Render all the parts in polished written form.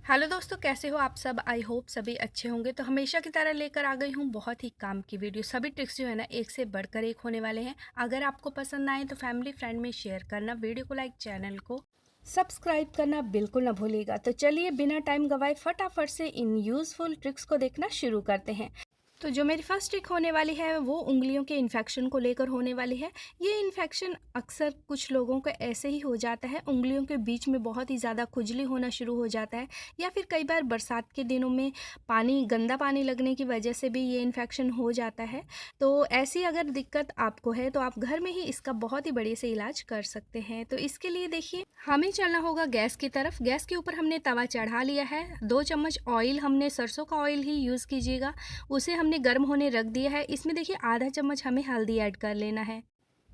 Hello दोस्तों, कैसे हो आप सब। आई होप सभी अच्छे होंगे। तो हमेशा की तरह लेकर आ गई हूँ बहुत ही काम की वीडियो। सभी ट्रिक्स जो है ना एक से बढ़कर एक होने वाले हैं। अगर आपको पसंद आए तो फैमिली फ्रेंड में शेयर करना, वीडियो को लाइक, चैनल को सब्सक्राइब करना बिल्कुल ना भूलिएगा। तो चलिए बिना टाइम गवाए फटाफट से इन यूज़फुल ट्रिक्स को देखना शुरू करते हैं। तो जो मेरी फर्स्ट ट्रिक होने वाली है वो उंगलियों के इन्फेक्शन को लेकर होने वाली है। ये इन्फेक्शन अक्सर कुछ लोगों को ऐसे ही हो जाता है, उंगलियों के बीच में बहुत ही ज़्यादा खुजली होना शुरू हो जाता है, या फिर कई बार बरसात के दिनों में गंदा पानी लगने की वजह से भी ये इन्फेक्शन हो जाता है। तो ऐसी अगर दिक्कत आपको है तो आप घर में ही इसका बहुत ही बढ़िया से इलाज कर सकते हैं। तो इसके लिए देखिए हमें चलना होगा गैस की तरफ। गैस के ऊपर हमने तवा चढ़ा लिया है। 2 चम्मच ऑयल, हमने सरसों का ऑयल ही यूज़ कीजिएगा, उसे हमने गर्म होने रख दिया है। इसमें देखिए आधा चम्मच हमें हल्दी ऐड कर लेना है।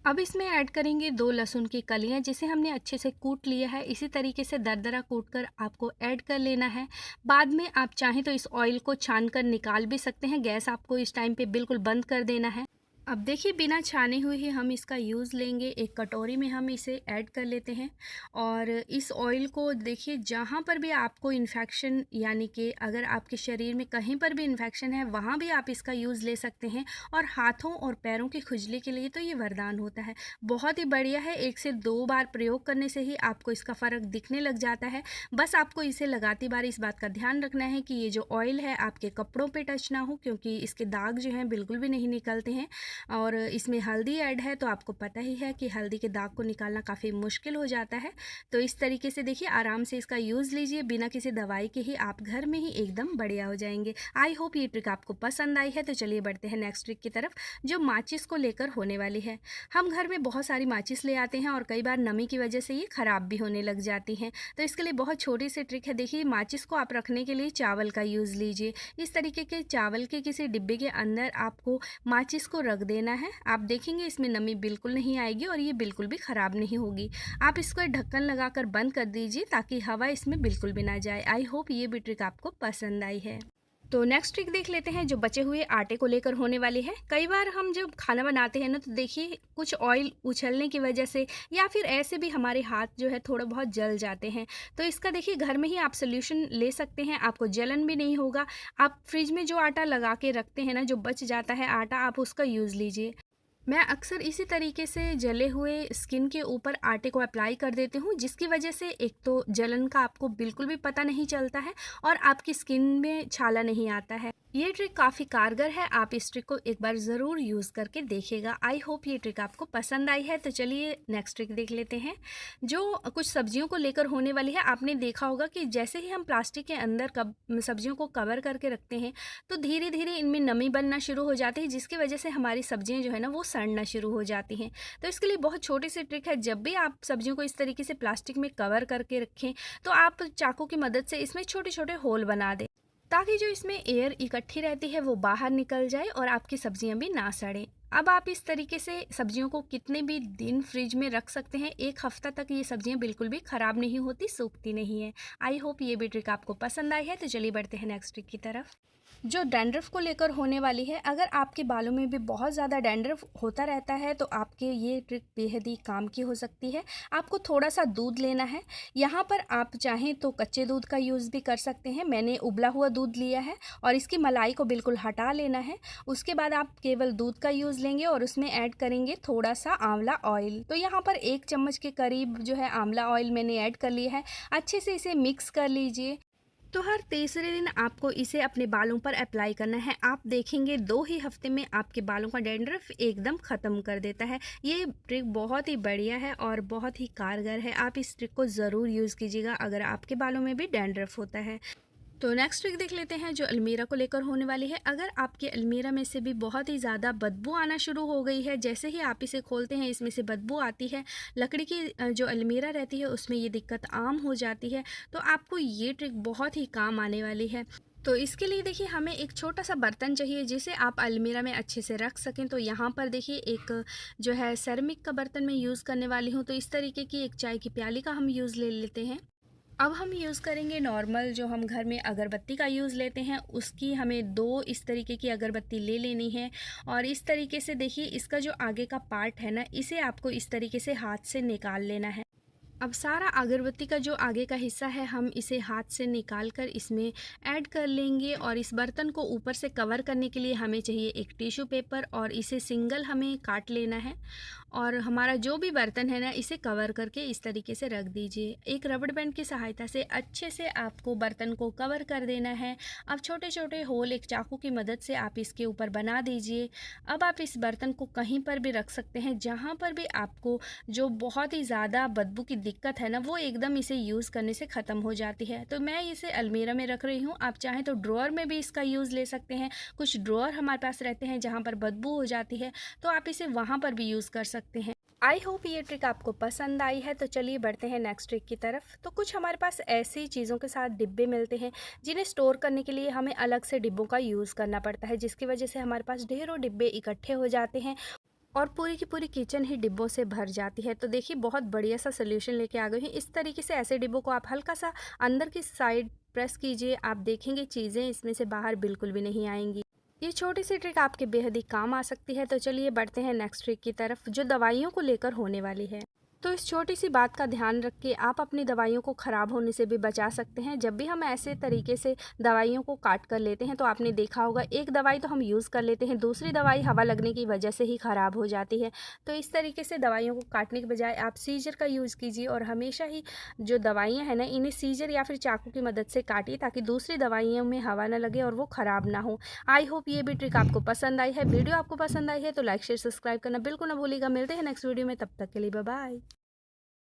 अब इसमें ऐड करेंगे 2 लहसुन की कलियां, जिसे हमने अच्छे से कूट लिया है। इसी तरीके से दरदरा कूट कर आपको ऐड कर लेना है। बाद में आप चाहें तो इस ऑयल को छान कर निकाल भी सकते हैं। गैस आपको इस टाइम पे बिल्कुल बंद कर देना है। अब देखिए बिना छाने हुए ही हम इसका यूज़ लेंगे। एक कटोरी में हम इसे ऐड कर लेते हैं और इस ऑयल को देखिए जहाँ पर भी आपको इन्फेक्शन, यानी कि अगर आपके शरीर में कहीं पर भी इन्फेक्शन है वहाँ भी आप इसका यूज़ ले सकते हैं। और हाथों और पैरों की खुजली के लिए तो ये वरदान होता है। बहुत ही बढ़िया है। 1 से 2 बार प्रयोग करने से ही आपको इसका फ़र्क दिखने लग जाता है। बस आपको इसे लगाती बार इस बात का ध्यान रखना है कि ये जो ऑयल है आपके कपड़ों पे टच ना हो, क्योंकि इसके दाग जो हैं बिल्कुल भी नहीं निकलते हैं। और इसमें हल्दी ऐड है तो आपको पता ही है कि हल्दी के दाग को निकालना काफ़ी मुश्किल हो जाता है। तो इस तरीके से देखिए आराम से इसका यूज़ लीजिए, बिना किसी दवाई के ही आप घर में ही एकदम बढ़िया हो जाएंगे। आई होप ये ट्रिक आपको पसंद आई है। तो चलिए बढ़ते हैं नेक्स्ट ट्रिक की तरफ, जो माचिस को लेकर होने वाली है। हम घर में बहुत सारी माचिस ले आते हैं और कई बार नमी की वजह से ये ख़राब भी होने लग जाती हैं। तो इसके लिए बहुत छोटी सी ट्रिक है। देखिए माचिस को आप रखने के लिए चावल का यूज़ लीजिए। इस तरीके के चावल के किसी डिब्बे के अंदर आपको माचिस को रख देना है। आप देखेंगे इसमें नमी बिल्कुल नहीं आएगी और ये बिल्कुल भी ख़राब नहीं होगी। आप इसको ढक्कन लगाकर बंद कर दीजिए ताकि हवा इसमें बिल्कुल भी ना जाए। आई होप ये भी ट्रिक आपको पसंद आई है। तो नेक्स्ट ट्रिक देख लेते हैं, जो बचे हुए आटे को लेकर होने वाली है। कई बार हम जब खाना बनाते हैं ना तो देखिए कुछ ऑयल उछलने की वजह से या फिर ऐसे भी हमारे हाथ जो है थोड़ा बहुत जल जाते हैं। तो इसका देखिए घर में ही आप सोल्यूशन ले सकते हैं, आपको जलन भी नहीं होगा। आप फ्रिज में जो आटा लगा के रखते हैं ना, जो बच जाता है आटा, आप उसका यूज़ लीजिए। मैं अक्सर इसी तरीके से जले हुए स्किन के ऊपर आटे को अप्लाई कर देती हूँ, जिसकी वजह से एक तो जलन का आपको बिल्कुल भी पता नहीं चलता है और आपकी स्किन में छाला नहीं आता है। ये ट्रिक काफ़ी कारगर है। आप इस ट्रिक को एक बार ज़रूर यूज़ करके देखिएगा। आई होप ये ट्रिक आपको पसंद आई है। तो चलिए नेक्स्ट ट्रिक देख लेते हैं, जो कुछ सब्जियों को लेकर होने वाली है। आपने देखा होगा कि जैसे ही हम प्लास्टिक के अंदर सब्जियों को कवर करके रखते हैं तो धीरे धीरे इनमें नमी बनना शुरू हो जाती है, जिसकी वजह से हमारी सब्जियां जो है ना वो सड़ना शुरू हो जाती हैं। तो इसके लिए बहुत छोटी सी ट्रिक है। जब भी आप सब्जियों को इस तरीके से प्लास्टिक में कवर करके रखें तो आप चाकू की मदद से इसमें छोटे छोटे होल बना दें, ताकि जो इसमें एयर इकट्ठी रहती है वो बाहर निकल जाए और आपकी सब्जियां भी ना सड़ें। अब आप इस तरीके से सब्जियों को कितने भी दिन फ्रिज में रख सकते हैं। 1 हफ्ता तक ये सब्जियां बिल्कुल भी ख़राब नहीं होती, सूखती नहीं है। आई होप ये भी ट्रिक आपको पसंद आई है। तो चलिए बढ़ते हैं नेक्स्ट ट्रिक की तरफ, जो डैंड्रफ को लेकर होने वाली है। अगर आपके बालों में भी बहुत ज़्यादा डैंड्रफ होता रहता है तो आपके ये ट्रिक बेहद ही काम की हो सकती है। आपको थोड़ा सा दूध लेना है। यहाँ पर आप चाहें तो कच्चे दूध का यूज़ भी कर सकते हैं। मैंने उबला हुआ दूध लिया है और इसकी मलाई को बिल्कुल हटा लेना है। उसके बाद आप केवल दूध का यूज़ लेंगे और उसमें ऐड करेंगे थोड़ा सा आंवला ऑयल। तो यहाँ पर 1 चम्मच के करीब जो है आंवला ऑयल मैंने ऐड कर लिया है। अच्छे से इसे मिक्स कर लीजिए। तो हर तीसरे दिन आपको इसे अपने बालों पर अप्लाई करना है। आप देखेंगे 2 ही हफ्ते में आपके बालों का डैंड्रफ एकदम ख़त्म कर देता है। ये ट्रिक बहुत ही बढ़िया है और बहुत ही कारगर है। आप इस ट्रिक को ज़रूर यूज़ कीजिएगा अगर आपके बालों में भी डैंड्रफ होता है। तो नेक्स्ट ट्रिक देख लेते हैं, जो अलमीरा को लेकर होने वाली है। अगर आपके अलमीरा में से भी बहुत ही ज़्यादा बदबू आना शुरू हो गई है, जैसे ही आप इसे खोलते हैं इसमें से बदबू आती है, लकड़ी की जो अलमीरा रहती है उसमें ये दिक्कत आम हो जाती है, तो आपको ये ट्रिक बहुत ही काम आने वाली है। तो इसके लिए देखिए हमें एक छोटा सा बर्तन चाहिए जिसे आप अलमीरा में अच्छे से रख सकें। तो यहाँ पर देखिए एक जो है सेरेमिक का बर्तन मैं यूज़ करने वाली हूँ। तो इस तरीके की एक चाय की प्याली का हम यूज़ ले लेते हैं। अब हम यूज़ करेंगे नॉर्मल जो हम घर में अगरबत्ती का यूज़ लेते हैं, उसकी हमें 2 इस तरीके की अगरबत्ती ले लेनी है। और इस तरीके से देखिए इसका जो आगे का पार्ट है ना, इसे आपको इस तरीके से हाथ से निकाल लेना है। अब सारा अगरबत्ती का जो आगे का हिस्सा है हम इसे हाथ से निकाल कर इसमें ऐड कर लेंगे और इस बर्तन को ऊपर से कवर करने के लिए हमें चाहिए एक टिश्यू पेपर और इसे सिंगल हमें काट लेना है और हमारा जो भी बर्तन है ना इसे कवर करके इस तरीके से रख दीजिए। एक रबड़ बैंड की सहायता से अच्छे से आपको बर्तन को कवर कर देना है। अब छोटे छोटे होल एक चाकू की मदद से आप इसके ऊपर बना दीजिए। अब आप इस बर्तन को कहीं पर भी रख सकते हैं जहाँ पर भी आपको जो बहुत ही ज़्यादा बदबू की दिक्कत है ना वो एकदम इसे यूज़ करने से ख़त्म हो जाती है। तो मैं इसे अलमीरा में रख रही हूँ, आप चाहें तो ड्रॉअर में भी इसका यूज़ ले सकते हैं। कुछ ड्रॉअर हमारे पास रहते हैं जहाँ पर बदबू हो जाती है, तो आप इसे वहाँ पर भी यूज़ कर सकते हैं। आई होप ये ट्रिक आपको पसंद आई है। तो चलिए बढ़ते हैं नेक्स्ट ट्रिक की तरफ। तो कुछ हमारे पास ऐसी चीज़ों के साथ डिब्बे मिलते हैं जिन्हें स्टोर करने के लिए हमें अलग से डिब्बों का यूज़ करना पड़ता है, जिसकी वजह से हमारे पास ढेरों डिब्बे इकट्ठे हो जाते हैं और पूरी की पूरी किचन ही डिब्बों से भर जाती है। तो देखिए बहुत बढ़िया सा सोल्यूशन लेके आ गई हूँ। इस तरीके से ऐसे डिब्बों को आप हल्का सा अंदर की साइड प्रेस कीजिए, आप देखेंगे चीज़ें इसमें से बाहर बिल्कुल भी नहीं आएंगी। ये छोटी सी ट्रिक आपके बेहद ही काम आ सकती है। तो चलिए बढ़ते हैं नेक्स्ट ट्रिक की तरफ जो दवाइयों को लेकर होने वाली है। तो इस छोटी सी बात का ध्यान रख के आप अपनी दवाइयों को ख़राब होने से भी बचा सकते हैं। जब भी हम ऐसे तरीके से दवाइयों को काट कर लेते हैं तो आपने देखा होगा एक दवाई तो हम यूज़ कर लेते हैं, दूसरी दवाई हवा लगने की वजह से ही ख़राब हो जाती है। तो इस तरीके से दवाइयों को काटने के बजाय आप सीजर का यूज़ कीजिए और हमेशा ही जो दवाइयाँ हैं ना इन्हें सीजर या फिर चाकू की मदद से काटिए ताकि दूसरी दवाइयों में हवा ना लगे और वो ख़राब ना हो। आई होप ये भी ट्रिक आपको पसंद आई है। वीडियो आपको पसंद आई है तो लाइक शेयर सब्सक्राइब करना बिल्कुल ना भूलिएगा। मिलते हैं नेक्स्ट वीडियो में, तब तक के लिए बाय बाय।